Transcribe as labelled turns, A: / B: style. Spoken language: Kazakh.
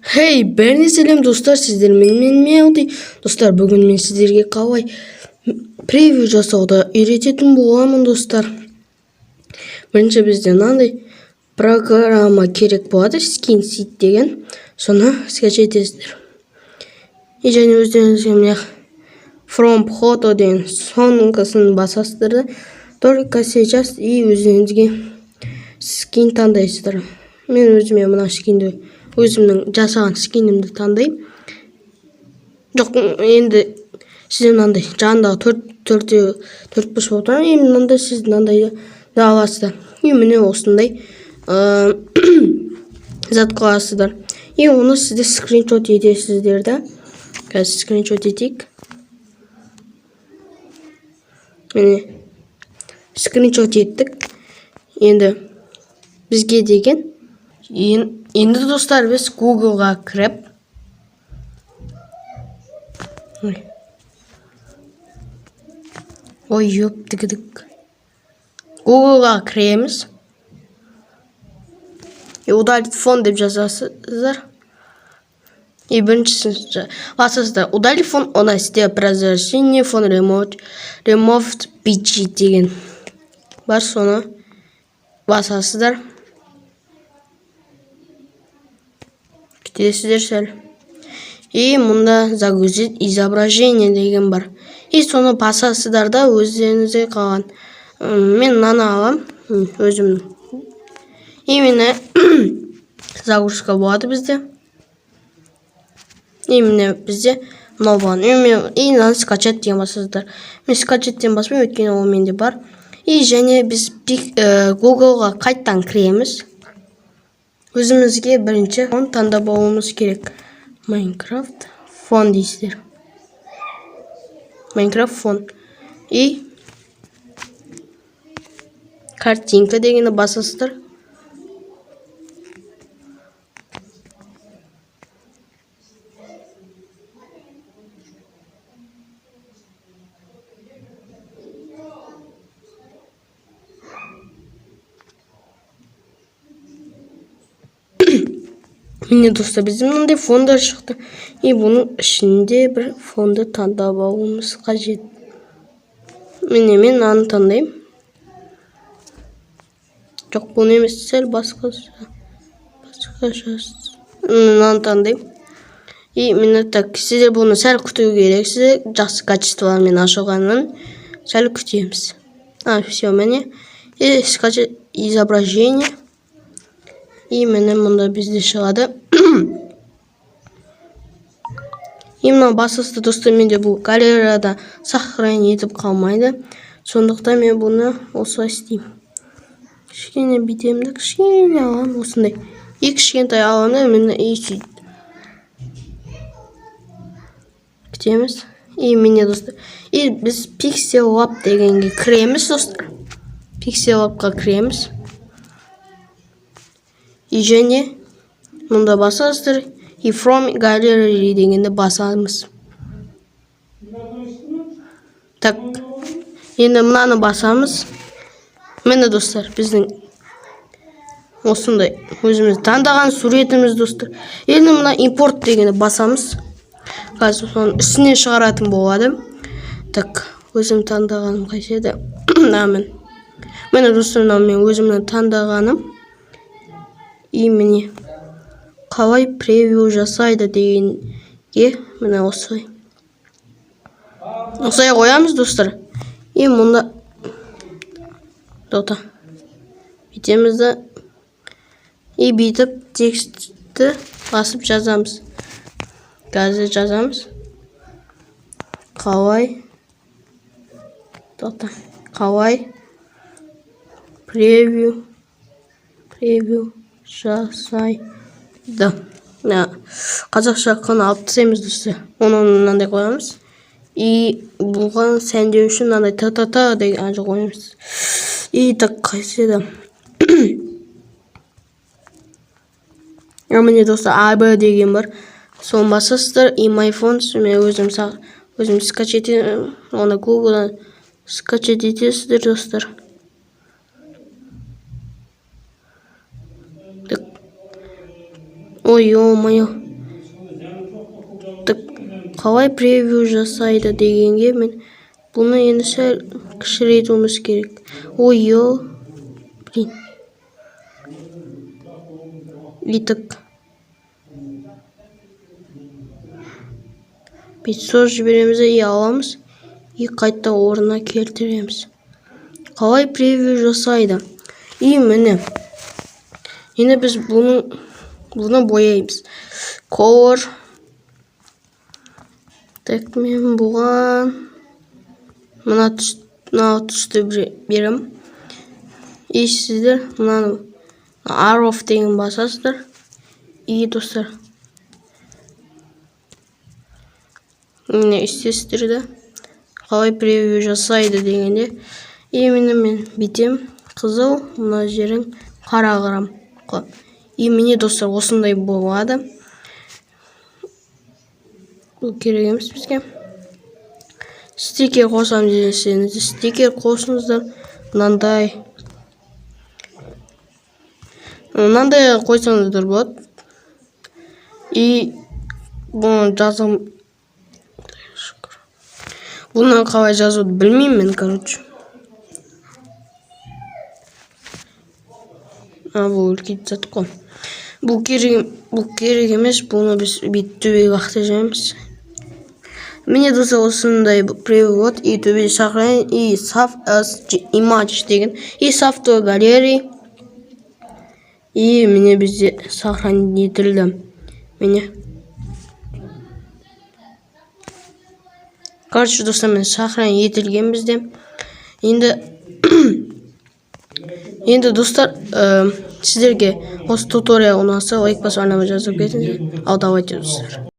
A: Hey, бәріне сәлем достар, сіздермен Мелди. Достар, бүгін мен сіздерге қалай превью жасауды үйрететін боламын, достар. Бірінші бізде мынандай программа керек болады, SkinSeed деген. Соны скачайтесіздер. И және өздеріңізге міне From Photo деген соңғысын басасыздар. Только сейчас и өздеріңізге скин таңдайсыздар. Мен өзіме мына скинді өзімнің жасаған скинимді таңдаймын. Жоқ, енді сіз мынандай жанындағы төрт бұрыш болып тұрады. Мынандай сіз мынандай да аласыздар. И міне осындай зат қыласыздар. И оны сізде скриншот етесіздер да. Қазір скриншот етейік. Міне скриншот еттік. Енді бізге деген енді достар, біз Google-ға кіріп Google-ға кіреміз. Удалить фон деп жазасыздар. И біріншісін басасыздар. Удалить фон, ona сізде разрешение фон removed PG деген бар, соны басасыздар. Күтесіздер сәл. И мұнда загрузить изображение деген бар. И соны басасыздар да өздеріңізге қалған. Мен мынаны алам, өзімнің. И міне загрузка болады бізде. И міне бізде мынау болған. И мынаны скачать деген басасыздар. Мен скачать деген баспаймын, өйткені ол менде бар. И және біз Google-ға қайттан кіреміз. Өзімізге бірінші фон таңдап алуымыз керек. Minecraft фон дейсіздер. Minecraft фон. И картинка дегенді басасыздар. Міне достар, біздің мынандай фондар шықты. И бұның ішінде бір фонды таңдап алуымыз қажет. Міне мен мынаны таңдаймын. Жоқ, бұл емес, сәл басқасы. Мынаны таңдаймын. И міне так, сіздер бұны сәл күту керек. Сіздер жақсы качествомен ашылғанын сәл күтеміз. Все, міне. И скачать изображение. И міне мұнда бізде шығады. И мына басасыздар достар, менде бұл галереяда сохранение етіп қалмайды. Сондықтан мен бұны осылай істеймін. Кішкене битемді, кішкене алам, осындай. И кішкентай аламды, мені и сөйді. Күтеміз. И міне достар. И біз Pixel Lab дегенге кіреміз достар. Pixel Lab'ға кіреміз. И және мұнда басасыздар. И from gallery дегенді басамыз. Так, енді мынаны басамыз. Мені достар, біздің осындай өзіміз таңдаған суретіміз достар. Енді мына import дегенді басамыз. Қазір соның үстіне шығаратын болады. Так, өзім таңдағаным қайседі? Мені достар, мен өзімнің таңдағаным. И міне қалай превью жасайды дегенге міне осылай. Осылай қоямыз достар. И мұнда бітемізді. И бітіп текстті басып жазамыз. Қазір жазамыз. Қалай превью жасайды. Қазақша қана алып тастаймыз достар. Оны мынандай қоямыз. И бұған сәндеу үшін мынандай та деген қоямыз. И так қайседі. Міне достар, АБ деген бар. Соны басасыздар. И my phones, мен өзім скачать етемін. Оны Google-дан скачать етесіздер достар. Ой, ё-моё. қалай превью жасайды дегенге мен bunu енді сәл кішірейтуіміз керек. Ойо. Блин. Итак. 500 жібереміз и аламыз. И қайта орнына келтіреміз. Қалай превью жасайды? И міне. Енді біз бұны бояймыз. Color. Так, мен бұған мына түсті берем. И сіздер мынаны arrow деген басасыздар. И достар. Міне істесіздер де. Қалай превью жасайды дегенде. И мен бітем. Қызыл, мына жерін қарағырам. И міне достар осындай болады. Бұл керек емес бізге. Стикер қосам десеңіз, стикер қосыңыздар. Мынандай қойсаңыздар болады. И бұны жазым. Бұны қалай жазуды білмеймін мен, короче. Бұл үлкен зат қой. Бұл керек емес, бұны біз төбеге ақтажаймыз. Міне достар осындай превью болады. И төбеде сохранение и save as image деген. И save to gallery. И міне бізде сохранение етілді. Міне. Короче, достар, мен сохранение етілген бізде. Енді достар, сіздерге осы туториал ұнаса лайк басып, арнама жазып кетіңіздер. Ал давайте достар.